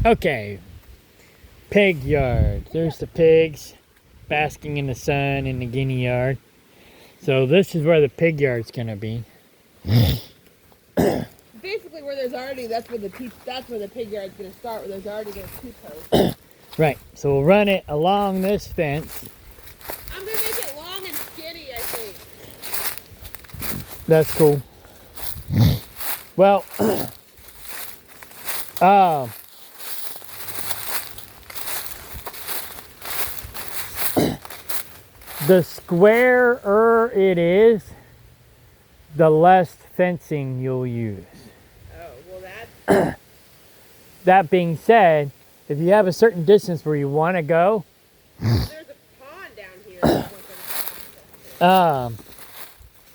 Okay, pig yard. There's the pigs basking in the sun in the guinea yard. So this is where the pig yard's gonna be. Basically, where there's already that's where the pig yard's gonna start. Where there's already those peep posts. Right. So we'll run it along this fence. I'm gonna make it long and skinny, I think. That's cool. Well, the squarer it is, the less fencing you'll use. Oh, well that's... That being said, if you have a certain distance where you want to go, There's a pond down here. That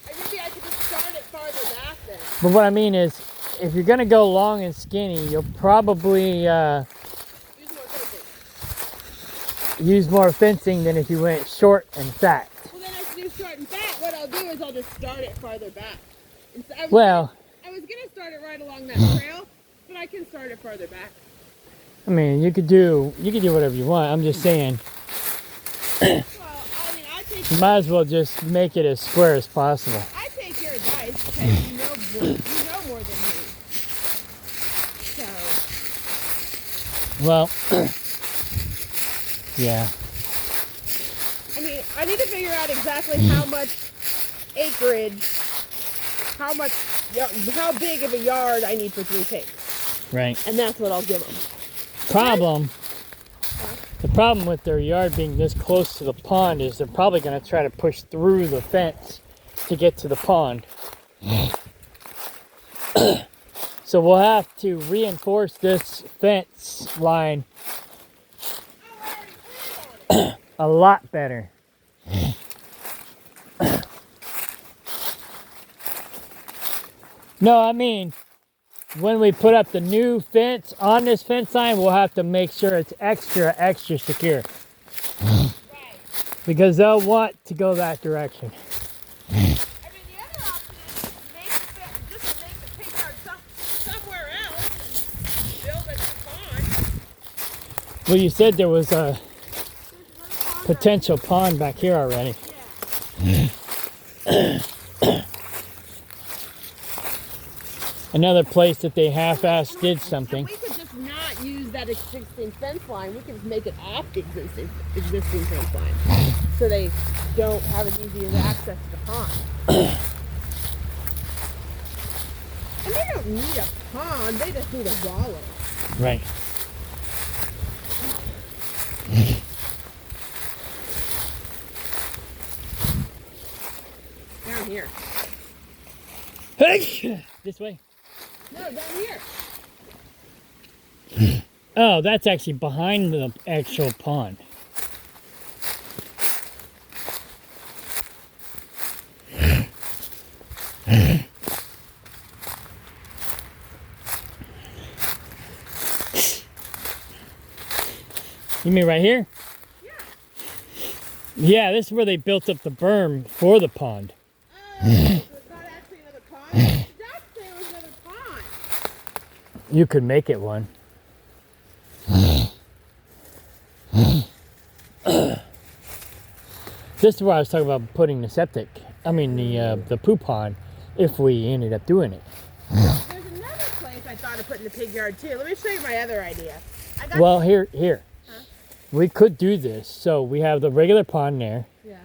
maybe I could just start it farther back then. but what I mean is, if you're gonna go long and skinny, you'll probably use more fencing than if you went short and fat. Well, then I can do short and fat. What I'll do is I'll just start it farther back. I was gonna start it right along that trail, but I can start it farther back. I mean, you could do whatever you want. I'm just saying, Well, I mean, you might as well just make it as square as possible. I take your advice because you know more than me. So. Well, yeah. I mean, I need to figure out exactly how much acreage, how big of a yard I need for 3 pigs. Right. And that's what I'll give them. The problem with their yard being this close to the pond is they're probably going to try to push through the fence to get to the pond. So we'll have to reinforce this fence line a lot better. No, I mean, when we put up the new fence on this fence line, we'll have to make sure it's extra secure. Right. Because they'll want to go that direction. I mean, the other option is just make the pig yard somewhere else and build a new pond. Well, you said there was a potential pond back here already. Yeah. Another place that they half-assed did something. We could just not use that existing fence line. We could just make it off the existing fence line, so they don't have as easy as access to the pond. And they don't need a pond; they just need a wallow. Right. Down here. Hey, this way. No, down here. Oh, that's actually behind the actual pond. You mean right here? Yeah. Yeah, this is where they built up the berm for the pond. Oh, so it's not actually another pond? Dad said it was another pond. You could make it one. This is where I was talking about putting the septic. I mean the poo pond, if we ended up doing it. There's another place I thought of putting the pig yard too. Let me show you my other idea. Well, here. Huh? We could do this. So we have the regular pond there. Yeah.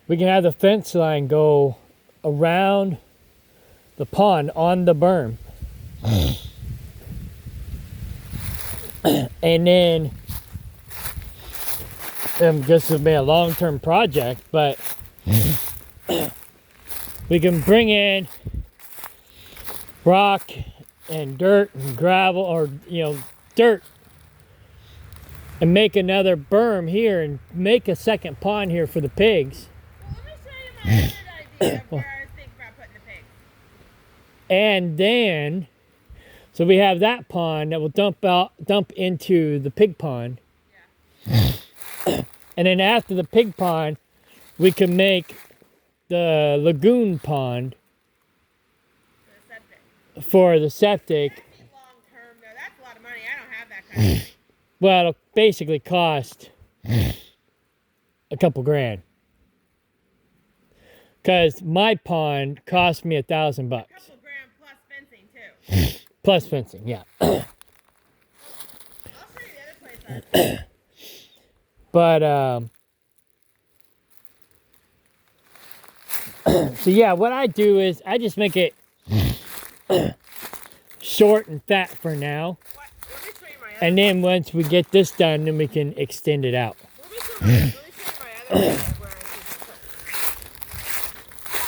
We can have the fence line go around the pond on the berm. And then, this would be a long-term project, but we can bring in rock and dirt and gravel, or dirt, and make another berm here and make a second pond here for the pigs. Well, let me show you my other idea of where I was thinking about putting the pigs. And then, so we have that pond that will dump into the pig pond. Yeah. And then after the pig pond, we can make the lagoon pond For the septic. for the septic. Long term though, that's a lot of money. I don't have that kind of thing. Well, it'll basically cost a couple grand. Cause my pond cost me $1,000. Couple grand plus fencing too. Plus fencing, yeah. I'll show you the other place. But so yeah, what I do is I just make it short and fat for now. What? Let me show you my other. And then once we get this done, then we can extend it out. Let me show you my other area where I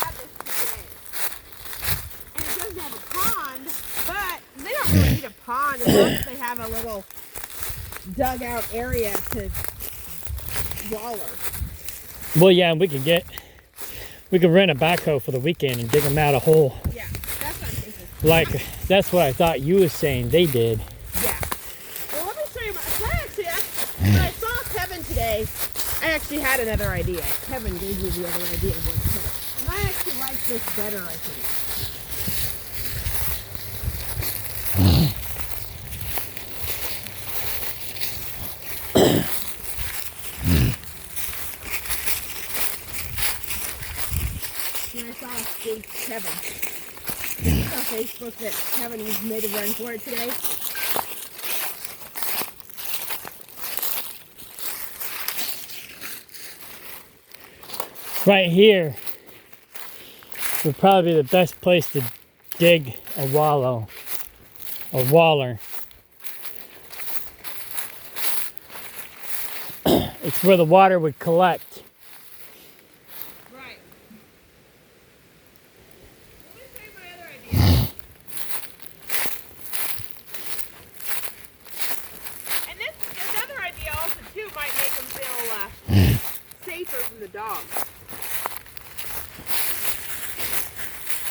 had this today. And it doesn't have a pond, but they don't really need a pond as long as they have a little dugout area to waller. Well, yeah, we could rent a backhoe for the weekend and dig them out a hole. Yeah, that's what I'm thinking. Like, that's what I thought you was saying they did. Yeah. Well, let me show you when I saw Kevin today, I actually had another idea. Kevin gave me the other idea of what to put. And I actually like this better, I think. And I saw Kevin on Facebook that Kevin was made a run for it today. Right here would probably be the best place to dig a waller. It's where the water would collect. Right. Let me show you my other idea. And this other idea also too might make them feel safer from the dogs.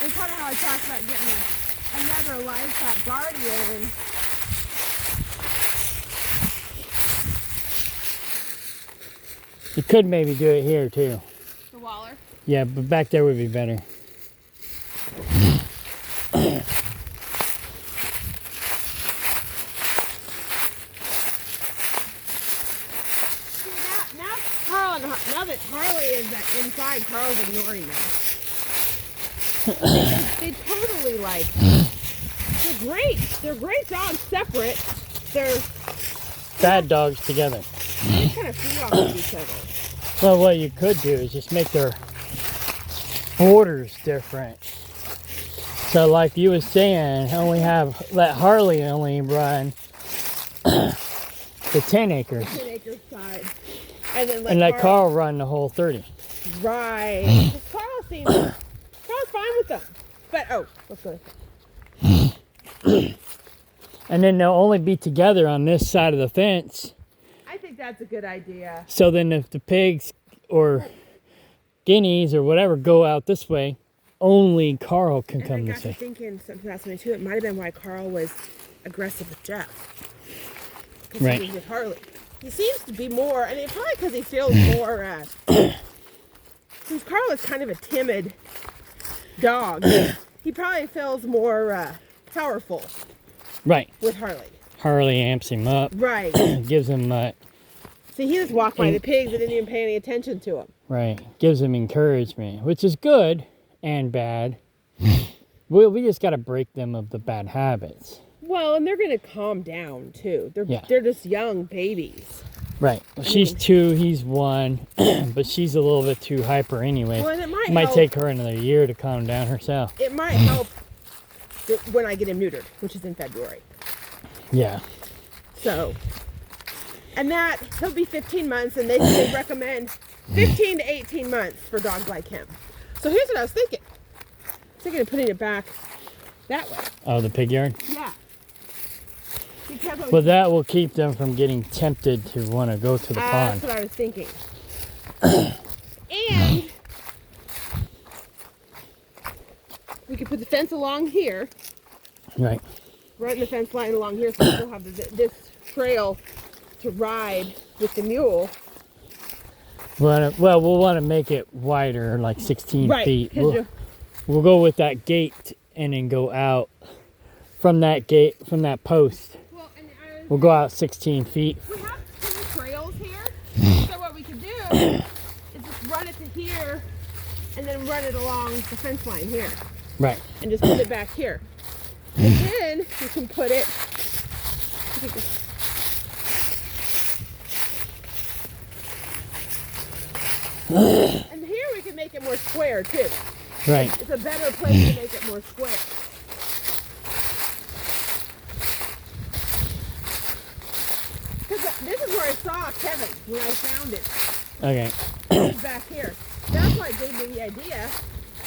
And kind of how I talked about getting another livestock guardian. You could maybe do it here too. The waller. Yeah, but back there would be better. See, now Carl, now that Harley is inside, Carl's ignoring them. They totally like. They're great. They're great dogs separate. They're Bad dogs together. they kind of feed off of each other. Well, what you could do is just make their borders different. So like you was saying, let Harley only run the 10 acres 10 acre side. And then and let Carl run the whole 30. Right. Carl's fine with them. But let's go. And then they'll only be together on this side of the fence. I think that's a good idea. So then if the pigs or guineas or whatever go out this way, only Carl can come And I this got to way. thinking something fascinating too. It might have been why Carl was aggressive with Jeff. Because Right. he was with Harley. He seems to be more, I mean, probably because he feels more, since Carl is kind of a timid dog, he probably feels more powerful Right. with Harley. Harley amps him up, Right. gives him See, he just walked by the pigs and didn't even pay any attention to him. gives him encouragement, which is good and bad. We just got to break them of the bad habits. Well, and they're going to calm down too. Yeah. They're just young babies. Right. She's 2, he's 1, but she's a little bit too hyper anyway. Well, and it might Might help. take her another year to calm down herself. It might help when I get him neutered, which is in February. Yeah. So, and that he'll be 15 months, and they recommend 15 to 18 months for dogs like him. So here's what I was thinking. I was thinking of putting it back that way. Oh, the pig yard? Yeah. Because Well, that will keep them from getting tempted to want to go to the pond. that's what I was thinking. And we could put the fence along here, Right. run the fence line along here, so we'll have this trail to ride with the mule. We'll want to make it wider, like 16 Right, feet. 'cause We'll go with that gate and then go out from that gate, from that post. well, and I was We'll go out 16 feet. We have two trails here, so what we could do is just run it to here, and then run it along the fence line here, Right. and just put it back here. And then you can put it. And here we can make it more square too. Right. It's a better place to make it more square. Because this is where I saw Kevin when I found it. Okay. It was back here. That's why it gave me the idea.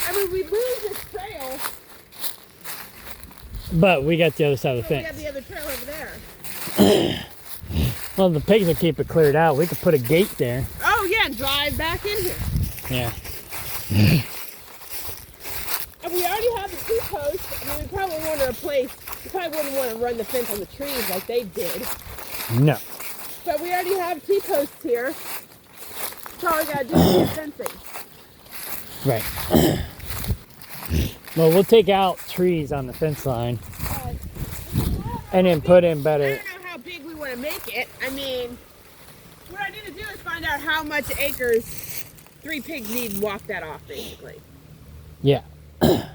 I mean, we lose this trail, But we got the other side of the so we have fence. the other trail over there. Well, the pigs will keep it cleared out. We could put a gate there. Oh yeah, and drive back in here. Yeah. And we already have the T-posts. I mean, we probably want to replace. We probably wouldn't want to run the fence on the trees like they did. No. But we already have T-posts here. So all we gotta do is fencing. Right. Well, we'll take out trees on the fence line and then put in I better. don't know how big we want to make it. I mean, what I need to do is find out how much acres 3 pigs need and walk that off, basically. Yeah. So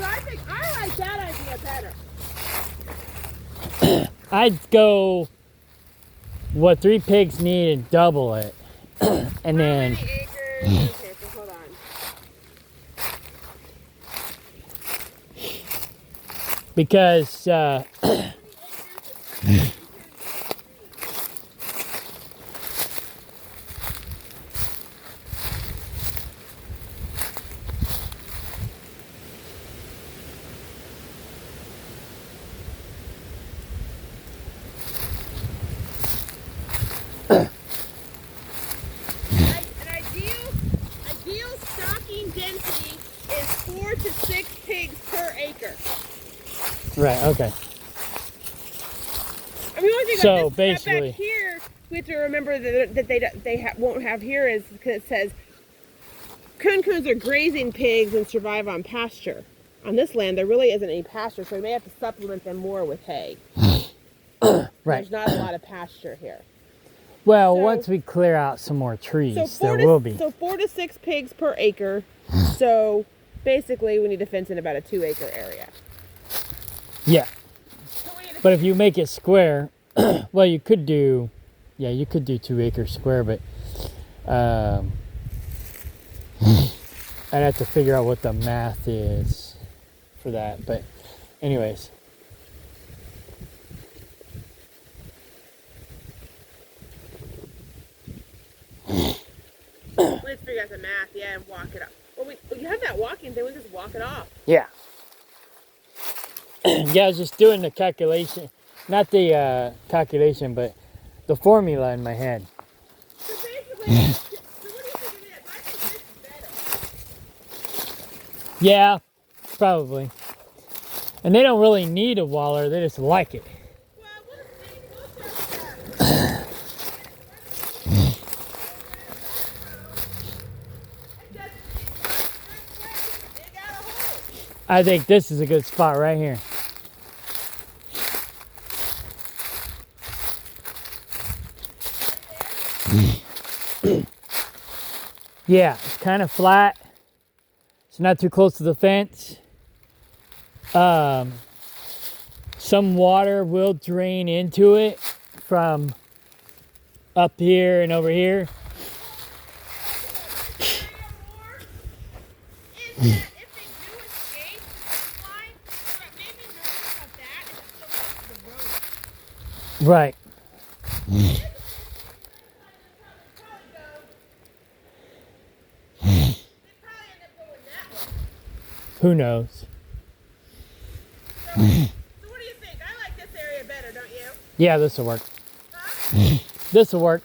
I think I like that idea better. I'd go what 3 pigs need and double it. And then How many acres? Okay, so hold on. because An ideal stocking density is 4 to 6 pigs per acre. right, okay. I mean, one thing So, about this basically- back here, we have to remember that they won't have here is because it says coons are grazing pigs and survive on pasture. On this land, there really isn't any pasture, so we may have to supplement them more with hay. Right. There's not a lot of pasture here. Well, So- once we clear out some more trees, So there will be. So 4 to 6 pigs per acre. So basically, we need to fence in about a 2-acre area. Yeah. So we need to But if you make it square, well, you could do 2 acres square, but I'd have to figure out what the math is for that. But anyways, let's figure out the math, yeah, and walk it up. Well, you have that walking thing. We just walk it off. yeah. Yeah, I was just doing the calculation, not the calculation, but the formula in my head. So basically, so what do you think of this? I think this is better. Yeah, probably. And they don't really need a waller; they just like it. Well, we'll see. We'll check that. Dig out a hole. I think this is a good spot right here. Yeah, it's kind of flat. It's not too close to the fence. Some water will drain into it from up here and over here. Is that if they do escape the line, what made me nervous about that is it's so close to the road. Right. Who knows? So what do you think? I like this area better, don't you? Yeah, this will work. Huh? This will work.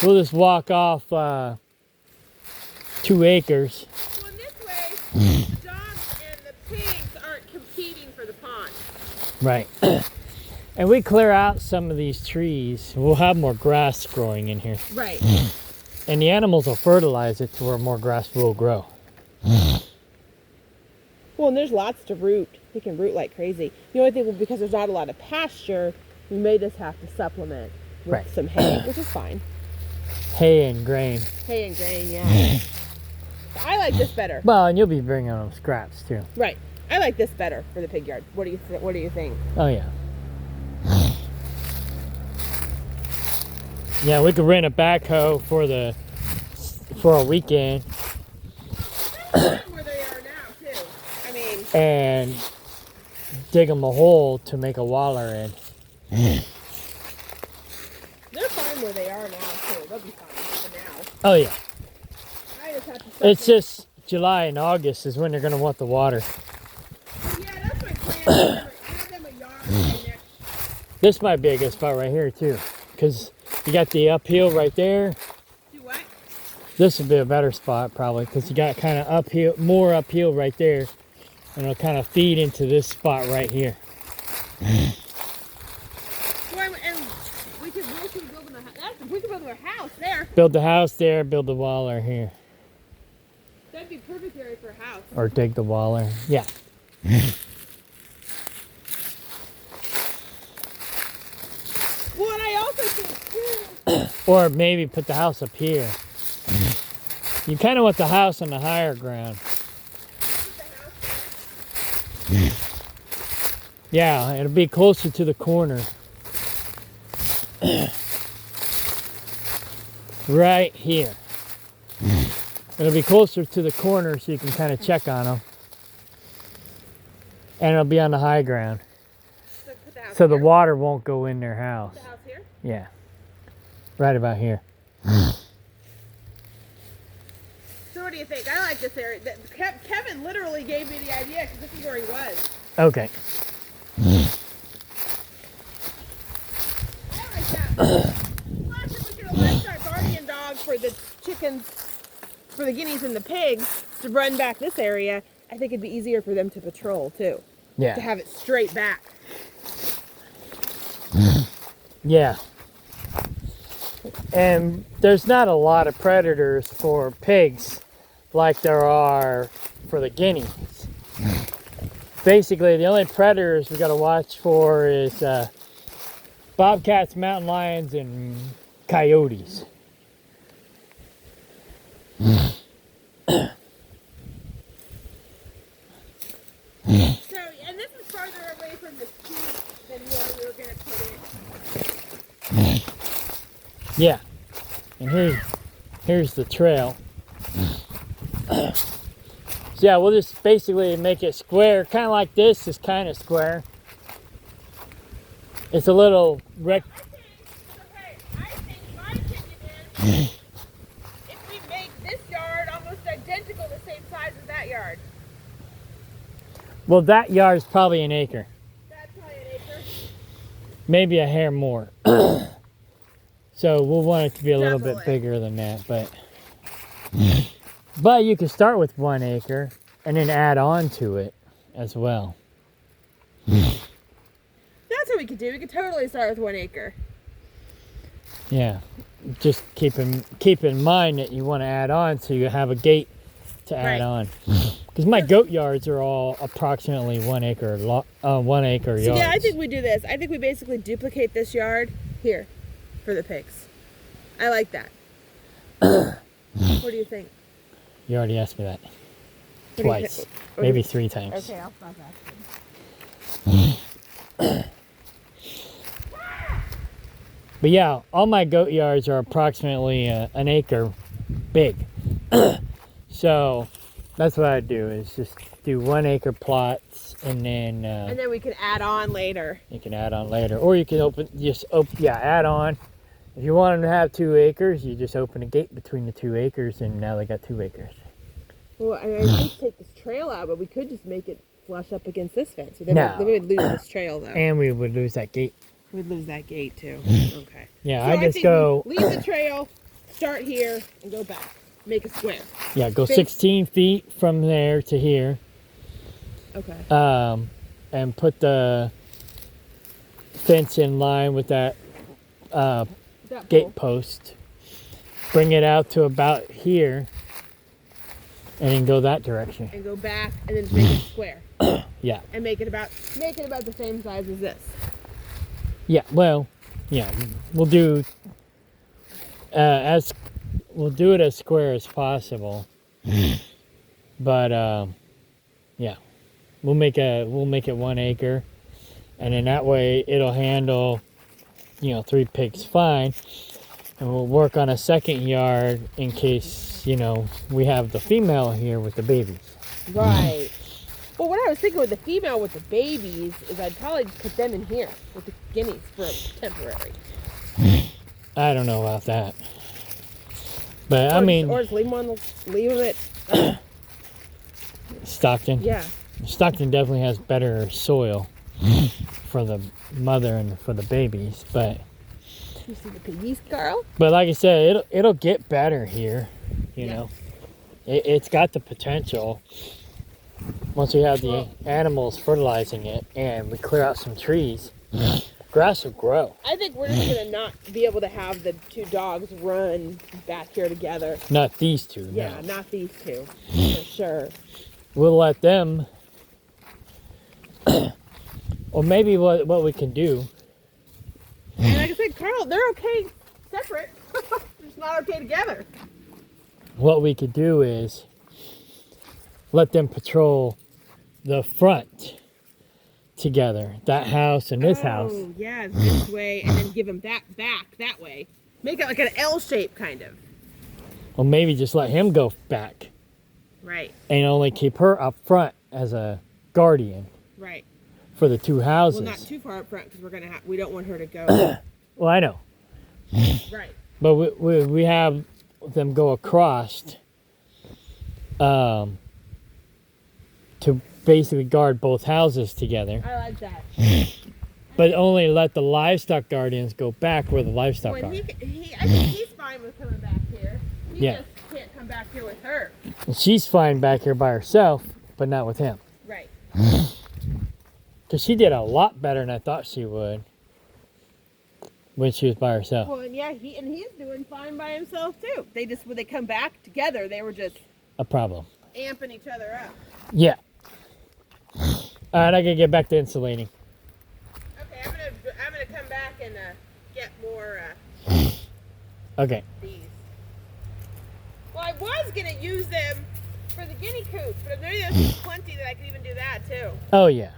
We'll just walk off 2 acres. Well, in this way, the dogs and the pigs aren't competing for the pond. Right. And we clear out some of these trees. We'll have more grass growing in here. Right. And the animals will fertilize it to where more grass will grow. Well, and there's lots to root. He can root like crazy. The only thing, because there's not a lot of pasture, we may just have to supplement with Right. some hay, which is fine. Hay and grain. Hay and grain, yeah. I like this better. Well, and you'll be bringing them scraps too. Right. I like this better for the pig yard. What do you think? Oh yeah. Yeah, we could rent a backhoe for a weekend Where they are now, too. I mean, and dig them a hole to make a waller in. they're fine where they are now, too. They'll be fine for now. Oh yeah. I just have to start It's just July and August is when they're gonna want the water. Yeah, that's my plan. Have them a yard right next. This might be a good spot right here too, because you got the uphill right there. Do what? This would be a better spot probably, because you got kind of uphill, more uphill right there, and it'll kind of feed into this spot right here. Well, and we could build them we could build them a house there. Build the house there, build the waller here, That'd be perfect area for a house. or dig the waller. Yeah. Well, and I also think too. Or maybe put the house up here. You kind of want the house on the higher ground. Yeah, it'll be closer to the corner. Right here. It'll be closer to the corner so you can kind of check on them. And it'll be on the high ground. So put the house So the here. water won't go in their house. Put the house here. Yeah. Right about here. So what do you think? I like this area. Kevin literally gave me the idea because this is where he was. Okay. I like that. Plus, if we could elect our guardian dog for the chickens, for the guineas and the pigs to run back this area, I think it'd be easier for them to patrol too. To Yeah. have it straight back. Yeah. And there's not a lot of predators for pigs like there are for the guineas. Basically, the only predators we got to watch for is bobcats, mountain lions, and coyotes. So, and this is farther away from the street than where we were going to put it. Yeah. And here's the trail. So yeah, we'll just basically make it square, kind of like this is kind of square. It's a little I think my opinion is if we make this yard almost identical, the same size as that yard. well, that yard's probably an acre, That's probably an acre. maybe a hair more. So we'll want it to be a little Double bit it. bigger than that, but you can start with 1 acre and then add on to it as well. That's what we could do. We could totally start with 1 acre. Yeah, just keep in mind that you want to add on, so you have a gate to add Right. on. Because my goat yards are all approximately 1 acre 1 acre So yards. yeah, I think we do this. I think we basically duplicate this yard here for the pigs. I like that. What do you think? You already asked me that What do you twice, thi- what do maybe you- 3 times. Okay, I'll stop asking. But yeah, all my goat yards are approximately an acre big. So that's what I do, is just do 1 acre plots, and then And then we can add on later. you can add on later, or you can add on. If you want them to have 2 acres, you just open a gate between the 2 acres, and now they got 2 acres. Well, I could take this trail out, but we could just make it flush up against this fence. So then, No. then we'd lose this trail, though. And we would lose that gate. We'd lose that gate, too. Okay. Yeah, So I just think go, we leave the trail, start here, and go back. Make a square. yeah, go big- 16 feet from there to here, Okay. and put the fence in line with that That gate pole. post. Bring it out to about here, And then go that direction. and go back and then just make it square Yeah. and make it about the same size as this. Yeah. Well, yeah. We'll do we'll do it as square as possible. But yeah, we'll make it 1 acre, and then that way it'll handle 3 pigs fine. And we'll work on a second yard in case, we have the female here with the babies. Right. Well, what I was thinking with the female with the babies is I'd probably just put them in here with the guineas for temporary. I don't know about that. But Or just leave them at Stockton. yeah. Stockton definitely has better soil for the mother and for the babies, but You see the piggies, Carl? like I said, it'll get better here. You Yeah. know, it's got the potential. Once we have the animals fertilizing it and we clear out some trees, grass will grow. I think we're just gonna not be able to have the 2 dogs run back here together. Not these two. No. Yeah, not these 2, for sure. We'll let them. Or maybe what we can do. And like I said, Carl, they're okay separate. Just not okay together. What we could do is let them patrol the front together. That house and this house. Oh, yeah, this way, and then give them back that way. Make it like an L shape, kind of. Or maybe just let him go back Right, and only keep her up front as a guardian right. for the 2 houses. Well, not too far up front because we don't want her to go. Well, I know. Right. But we have them go across to basically guard both houses together. I like that. But only let the livestock guardians go back where the livestock When are. I think he's fine with coming back here. He Yeah. just can't come back here with her. And she's fine back here by herself, but not with him. Right. Because she did a lot better than I thought she would when she was by herself. Well, and yeah, he's doing fine by himself too. They just when they come back together, they were just A problem. amping each other up. Yeah. All right, I gotta get back to insulating. Okay, I'm gonna come back and get more Okay. these. Well, I was gonna use them for the guinea coops, but maybe there's plenty that I could even do that too. Oh, yeah.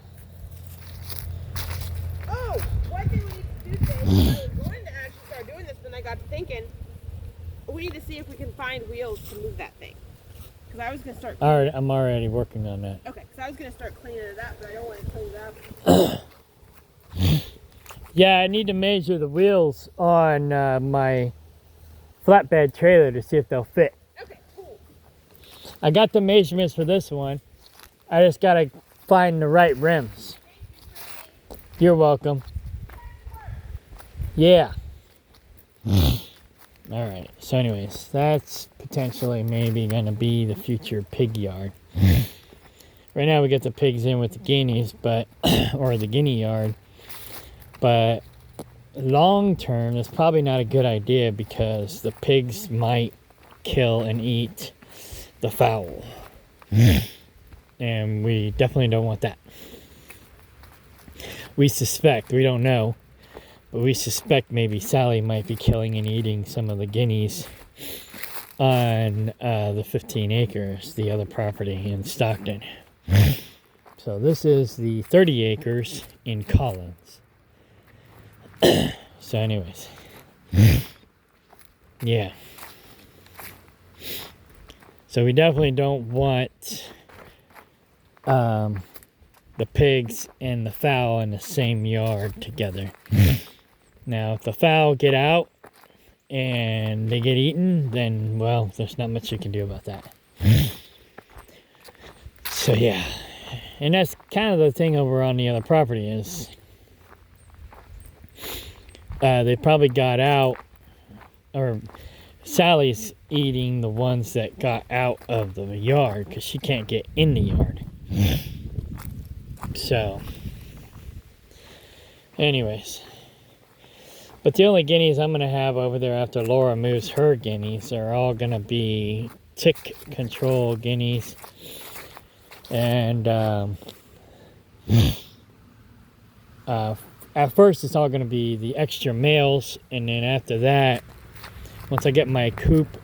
Oh, one thing we need to do today, I was going to actually start doing this, but I got to thinking, we need to see if we can find wheels to move that thing. Because I was going to start... All right, I'm already working on that. Okay, because I was going to start cleaning it up, but I don't want to clean it up. Yeah, I need to measure the wheels on my flatbed trailer to see if they'll fit. Okay, cool. I got the measurements for this one. I just gotta find the right rims. You're welcome. Yeah. All right. So anyways, that's potentially maybe going to be the future pig yard. Right now we got the pigs in with the guineas, but or the guinea yard. But long term, that's probably not a good idea because the pigs might kill and eat the fowl. And we definitely don't want that. We suspect, we don't know, but we suspect maybe Sally might be killing and eating some of the guineas on the 15 acres, the other property in Stockton. So this is the 30 acres in Collins. So anyways, yeah. So we definitely don't want the pigs and the fowl in the same yard together. Now, if the fowl get out and they get eaten, then, well, there's not much you can do about that. So, yeah. And that's kind of the thing over on the other property is they probably got out, or Sally's eating the ones that got out of the yard because she can't get in the yard. So, anyways. But the only guineas I'm going to have over there after Laura moves her guineas are all going to be tick control guineas. And at first it's all going to be the extra males, and then after that, once I get my coop,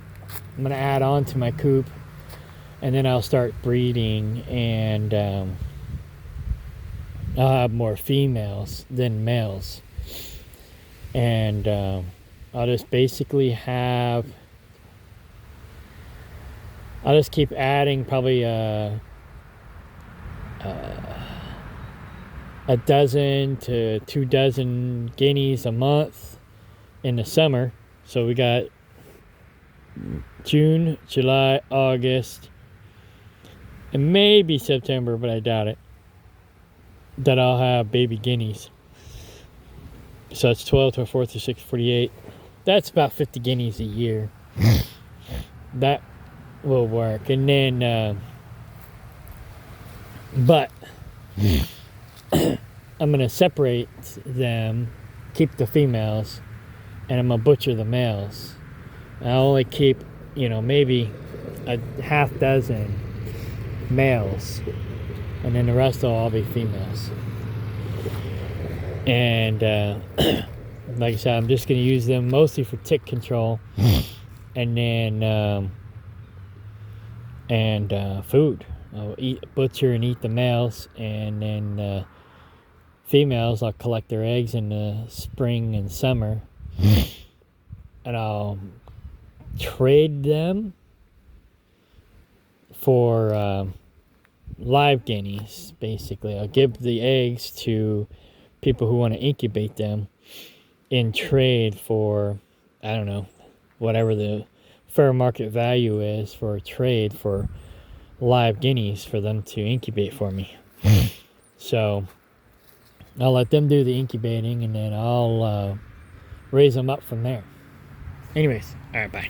I'm going to add on to my coop, and then I'll start breeding, and I'll have more females than males. And I'll just basically have, I'll just keep adding probably a dozen to 2 dozen guineas a month in the summer. So we got June, July, August, and maybe September, but I doubt it, that I'll have baby guineas. So it's 12 to 4 to 6, 48. That's about 50 guineas a year. That will work. And then, but I'm going to separate them, keep the females, and I'm going to butcher the males. I'll only keep, maybe a half dozen males, and then the rest will all be females. And like I said, I'm just going to use them mostly for tick control, and then food. I'll butcher and eat the males, and then females, I'll collect their eggs in the spring and summer, and I'll trade them for live guineas. Basically, I'll give the eggs to people who want to incubate them in trade for, I don't know, whatever the fair market value is for a trade for live guineas for them to incubate for me. So I'll let them do the incubating, and then I'll raise them up from there. Anyways, all right, bye.